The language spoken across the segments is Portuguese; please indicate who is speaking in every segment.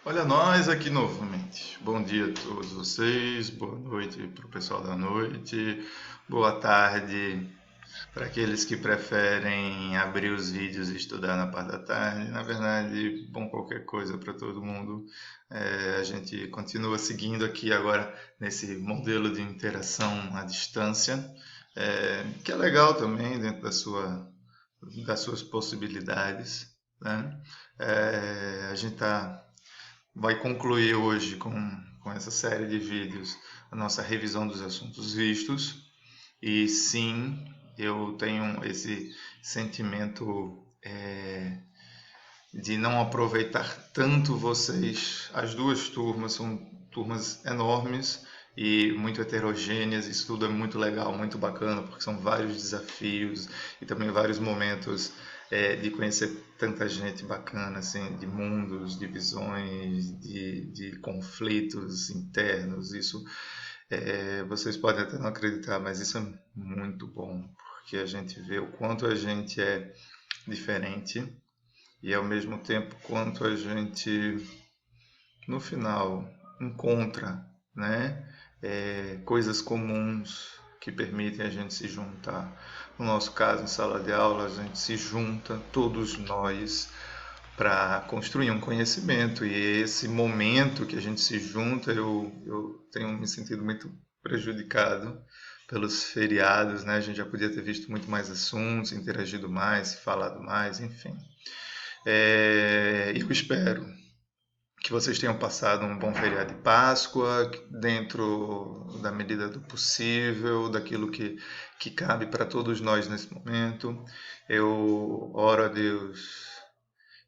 Speaker 1: Olha nós aqui novamente. Bom dia a todos vocês, boa noite para o pessoal da noite, boa tarde para aqueles que preferem abrir os vídeos e estudar na parte da tarde. Na verdade, bom qualquer coisa para todo mundo. A gente continua seguindo aqui agora nesse modelo de interação à distância, que é legal também dentro das suas possibilidades, né? A gente vai concluir hoje com essa série de vídeos a nossa revisão dos assuntos vistos. E sim, eu tenho esse sentimento de não aproveitar tanto vocês. As duas turmas são turmas enormes e muito heterogêneas. Isso tudo é muito legal, muito bacana, porque são vários desafios e também vários momentos de conhecer tanta gente bacana, assim, de mundos, de visões, de conflitos internos. Isso vocês podem até não acreditar, mas isso é muito bom, porque a gente vê o quanto a gente é diferente e ao mesmo tempo quanto a gente no final encontra, né, coisas comuns que permitem a gente se juntar. No nosso caso, em sala de aula, a gente se junta, todos nós, para construir um conhecimento. E esse momento que a gente se junta, eu tenho me sentido muito prejudicado pelos feriados, né? A gente já podia ter visto muito mais assuntos, interagido mais, falado mais, enfim. Eu espero que vocês tenham passado um bom feriado de Páscoa, dentro da medida do possível, daquilo que cabe para todos nós nesse momento. Eu oro a Deus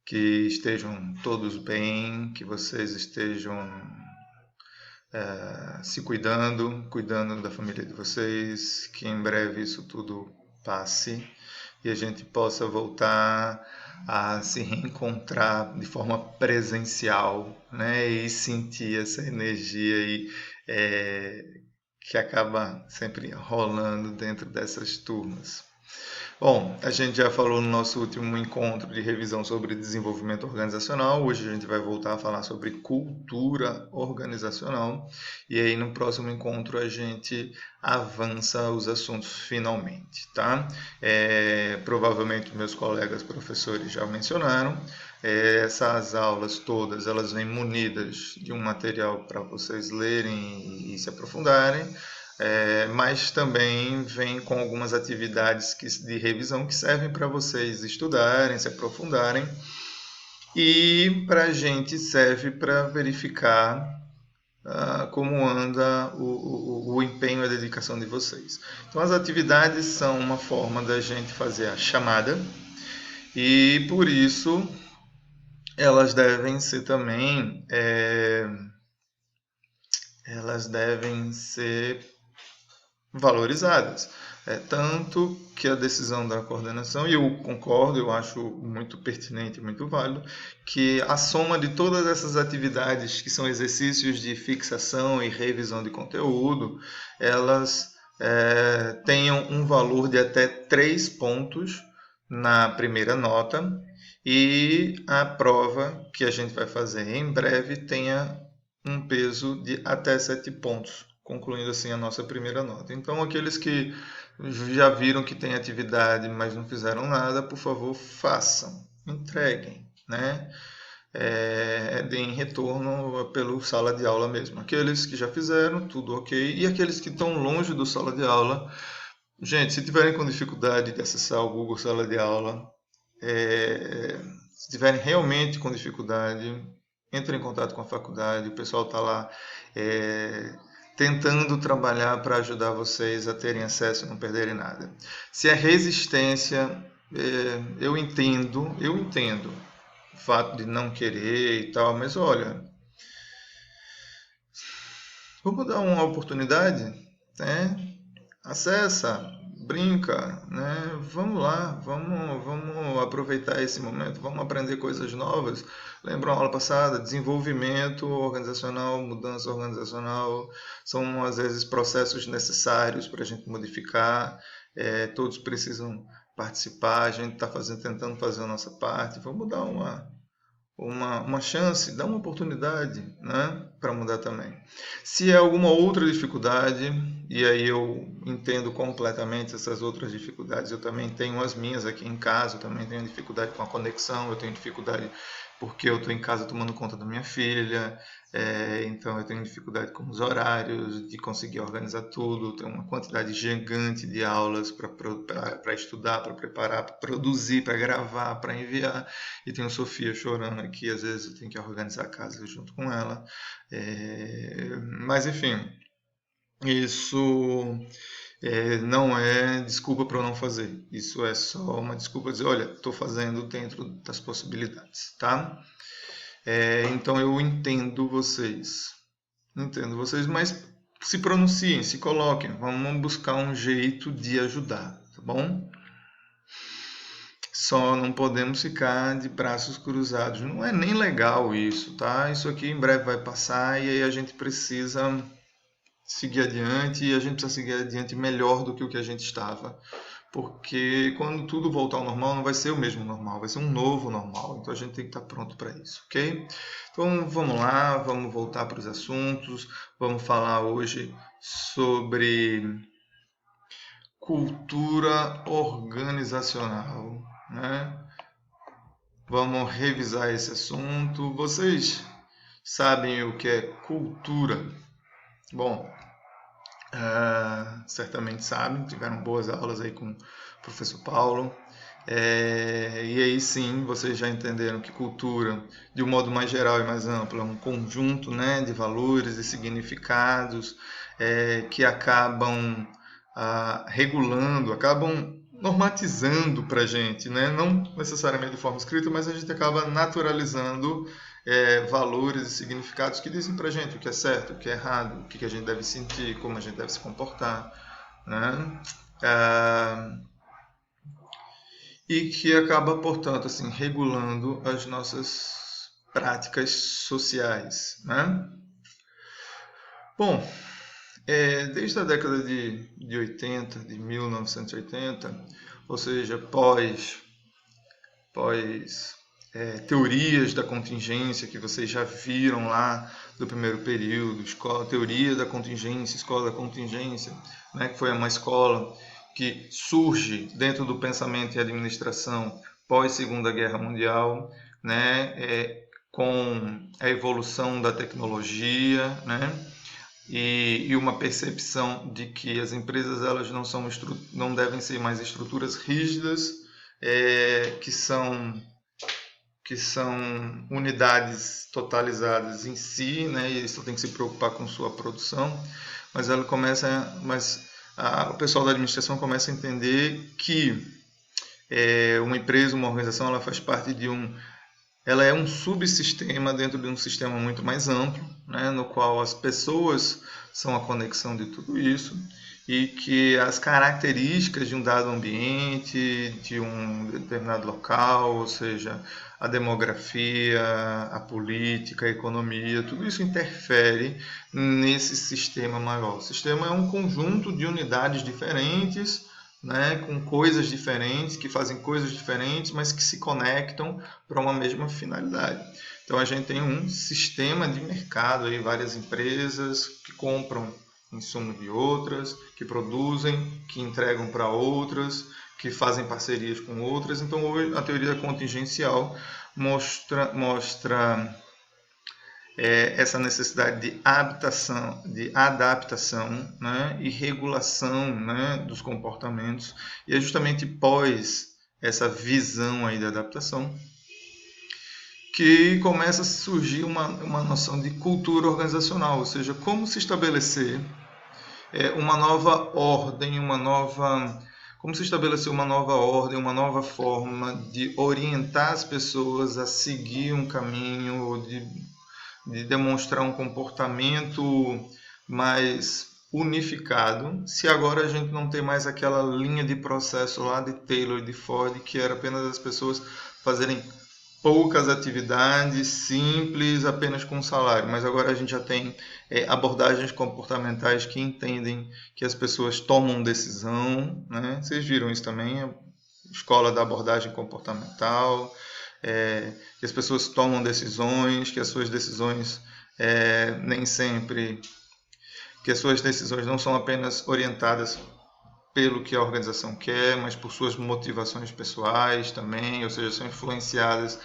Speaker 1: que estejam todos bem, que vocês estejam se cuidando da família de vocês, que em breve isso tudo passe e a gente possa voltar a se reencontrar de forma presencial, né? E sentir essa energia aí, é, que acaba sempre rolando dentro dessas turmas. Bom, a gente já falou no nosso último encontro de revisão sobre desenvolvimento organizacional. Hoje a gente vai voltar a falar sobre cultura organizacional. E aí no próximo encontro a gente avança os assuntos finalmente, tá? Provavelmente meus colegas professores já mencionaram. Essas aulas todas elas vêm munidas de um material para vocês lerem e se aprofundarem. Mas também vem com algumas atividades de revisão que servem para vocês estudarem, se aprofundarem, e para a gente serve para verificar como anda o empenho e a dedicação de vocês. Então, as atividades são uma forma da gente fazer a chamada, e por isso elas devem ser também elas devem ser valorizadas. Tanto que a decisão da coordenação, e eu concordo, eu acho muito pertinente, muito válido, que a soma de todas essas atividades que são exercícios de fixação e revisão de conteúdo, elas tenham um valor de até 3 pontos na primeira nota, e a prova que a gente vai fazer em breve tenha um peso de até 7 pontos, concluindo assim a nossa primeira nota. Então, aqueles que já viram que tem atividade, mas não fizeram nada, por favor, façam, entreguem, né? Deem retorno pelo sala de aula mesmo. Aqueles que já fizeram, tudo ok. E aqueles que estão longe do sala de aula, gente, se tiverem com dificuldade de acessar o Google Sala de Aula, se tiverem realmente com dificuldade, entrem em contato com a faculdade, o pessoal está lá tentando trabalhar para ajudar vocês a terem acesso e não perderem nada. Se é resistência, eu entendo o fato de não querer e tal, mas olha, vamos dar uma oportunidade, né? Acessa, brinca, né? Vamos lá, vamos aproveitar esse momento, vamos aprender coisas novas. Lembra a aula passada? Desenvolvimento organizacional, mudança organizacional, são às vezes processos necessários para a gente modificar. Todos precisam participar, a gente está tentando fazer a nossa parte. Vamos dar uma chance, dá uma oportunidade, né, para mudar também. Se é alguma outra dificuldade, e aí eu entendo completamente essas outras dificuldades, eu também tenho as minhas aqui em casa, eu também tenho dificuldade com a conexão, eu tenho dificuldade porque eu estou em casa tomando conta da minha filha, então eu tenho dificuldade com os horários, de conseguir organizar tudo, tenho uma quantidade gigante de aulas para estudar, para preparar, para produzir, para gravar, para enviar, e tenho Sofia chorando aqui, às vezes eu tenho que organizar a casa junto com ela, mas enfim, isso não é desculpa para eu não fazer. Isso é só uma desculpa dizer, olha, estou fazendo dentro das possibilidades, tá? Então eu entendo vocês, mas se pronunciem, se coloquem, vamos buscar um jeito de ajudar, tá bom? Só não podemos ficar de braços cruzados. Não é nem legal isso, tá? Isso aqui em breve vai passar e aí a gente precisa seguir adiante e a gente precisa seguir adiante melhor do que o que a gente estava. Porque quando tudo voltar ao normal, não vai ser o mesmo normal, vai ser um novo normal. Então a gente tem que estar pronto para isso, ok? Então vamos lá, vamos voltar para os assuntos. Vamos falar hoje sobre cultura organizacional, né? Vamos revisar esse assunto. Vocês sabem o que é cultura? Bom, certamente sabem, tiveram boas aulas aí com o professor Paulo. E aí sim, vocês já entenderam que cultura, de um modo mais geral e mais amplo, é um conjunto, né, de valores e significados que acabam regulando, acabam normatizando para a gente, né? Não necessariamente de forma escrita, mas a gente acaba naturalizando valores e significados que dizem para a gente o que é certo, o que é errado, o que a gente deve sentir, como a gente deve se comportar, né? E que acaba, portanto, assim, regulando as nossas práticas sociais, né? Bom, desde a década de 80, de 1980, ou seja, pós teorias da contingência que vocês já viram lá do primeiro período, teoria da contingência, escola da contingência, né, que foi uma escola que surge dentro do pensamento e administração pós Segunda Guerra Mundial, né, com a evolução da tecnologia, né, e uma percepção de que as empresas elas não devem ser mais estruturas rígidas, que são unidades totalizadas em si, né, e isso tem que se preocupar com sua produção, mas o pessoal da administração começa a entender que uma empresa, uma organização, ela faz parte ela é um subsistema dentro de um sistema muito mais amplo, né, no qual as pessoas são a conexão de tudo isso e que as características de um dado ambiente, de um determinado local, ou seja, a demografia, a política, a economia, tudo isso interfere nesse sistema maior. O sistema é um conjunto de unidades diferentes, né, com coisas diferentes, que fazem coisas diferentes, mas que se conectam para uma mesma finalidade. Então a gente tem um sistema de mercado, aí, várias empresas que compram insumos de outras, que produzem, que entregam para outras, que fazem parcerias com outras. Então hoje a teoria contingencial mostra essa necessidade de adaptação, né, e regulação, né, dos comportamentos. E é justamente pós essa visão aí da adaptação que começa a surgir uma noção de cultura organizacional, ou seja, como se estabelecer uma nova ordem, como se estabelecer uma nova ordem, uma nova forma de orientar as pessoas a seguir um caminho, de demonstrar um comportamento mais unificado, se agora a gente não tem mais aquela linha de processo lá de Taylor e de Ford, que era apenas as pessoas fazerem poucas atividades simples apenas com salário, mas agora a gente já tem abordagens comportamentais que entendem que as pessoas tomam decisão, né? Vocês viram isso também, a escola da abordagem comportamental, que as pessoas tomam decisões, que as suas decisões nem sempre, que as suas decisões não são apenas orientadas pelo que a organização quer, mas por suas motivações pessoais também, ou seja, são influenciadas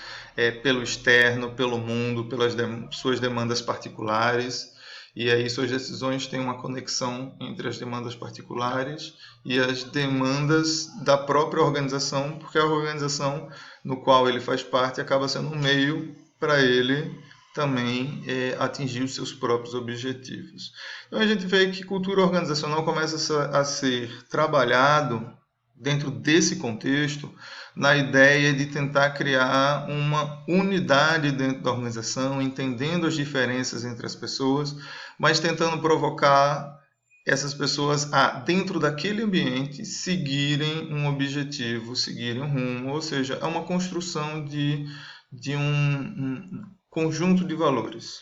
Speaker 1: pelo externo, pelo mundo, pelas suas demandas particulares. E aí suas decisões têm uma conexão entre as demandas particulares e as demandas da própria organização, porque a organização no qual ele faz parte acaba sendo um meio para ele também atingir os seus próprios objetivos. Então a gente vê que cultura organizacional começa a ser trabalhado dentro desse contexto, na ideia de tentar criar uma unidade dentro da organização, entendendo as diferenças entre as pessoas, mas tentando provocar essas pessoas a, dentro daquele ambiente, seguirem um objetivo, seguirem um rumo, ou seja, é uma construção de um conjunto de valores,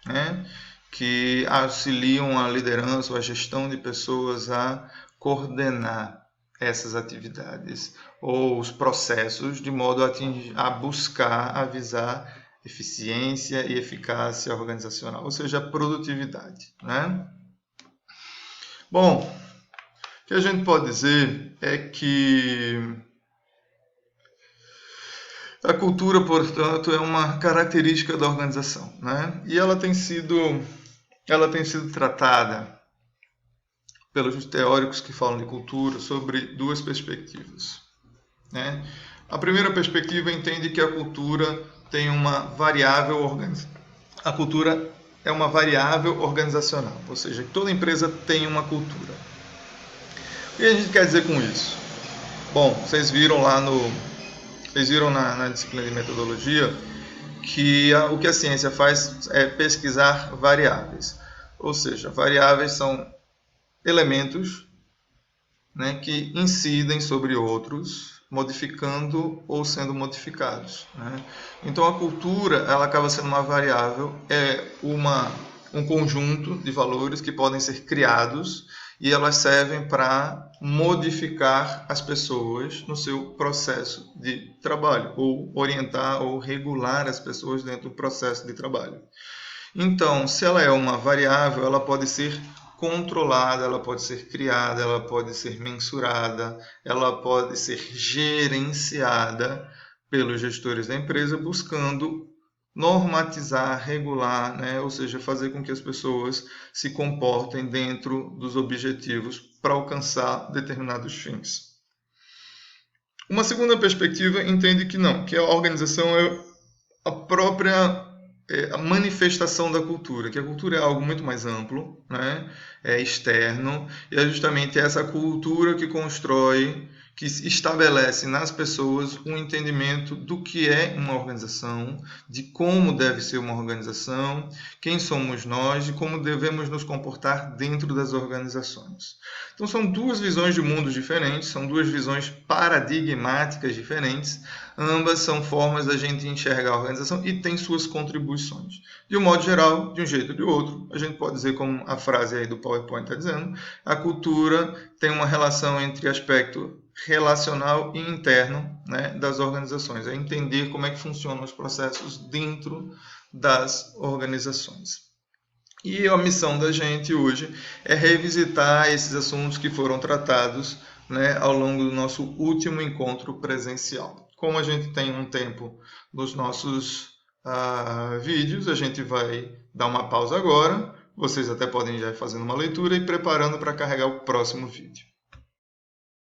Speaker 1: né, que auxiliam a liderança ou a gestão de pessoas a coordenar essas atividades ou os processos de modo a buscar, a visar eficiência e eficácia organizacional, ou seja, produtividade, né? Bom, o que a gente pode dizer é que a cultura, portanto, é uma característica da organização, né? E ela tem sido tratada pelos teóricos que falam de cultura sobre duas perspectivas, né? A primeira perspectiva entende que a cultura tem uma variável a cultura é uma variável organizacional, ou seja, que toda empresa tem uma cultura. O que a gente quer dizer com isso? Bom, vocês viram na disciplina de metodologia que o que a ciência faz é pesquisar variáveis. Ou seja, variáveis são elementos, né, que incidem sobre outros, modificando ou sendo modificados, né? Então a cultura ela acaba sendo uma variável, um conjunto de valores que podem ser criados e elas servem para modificar as pessoas no seu processo de trabalho, ou orientar ou regular as pessoas dentro do processo de trabalho. Então, se ela é uma variável, ela pode ser controlada, ela pode ser criada, ela pode ser mensurada, ela pode ser gerenciada pelos gestores da empresa, buscando normatizar, regular, né? Ou seja, fazer com que as pessoas se comportem dentro dos objetivos para alcançar determinados fins. Uma segunda perspectiva entende que não, que a organização é a própria a manifestação da cultura, que a cultura é algo muito mais amplo, né? É externo, e é justamente essa cultura que constrói, que estabelece nas pessoas um entendimento do que é uma organização, de como deve ser uma organização, quem somos nós e como devemos nos comportar dentro das organizações. Então são duas visões de mundo diferentes, são duas visões paradigmáticas diferentes, ambas são formas da gente enxergar a organização e têm suas contribuições. De um modo geral, de um jeito ou de outro, a gente pode dizer, como a frase aí do PowerPoint está dizendo, a cultura tem uma relação entre aspecto relacional e interno, né, das organizações. É entender como é que funcionam os processos dentro das organizações. E a missão da gente hoje é revisitar esses assuntos que foram tratados, né, ao longo do nosso último encontro presencial. Como a gente tem um tempo nos nossos vídeos, a gente vai dar uma pausa agora. Vocês até podem já ir fazendo uma leitura e preparando para carregar o próximo vídeo.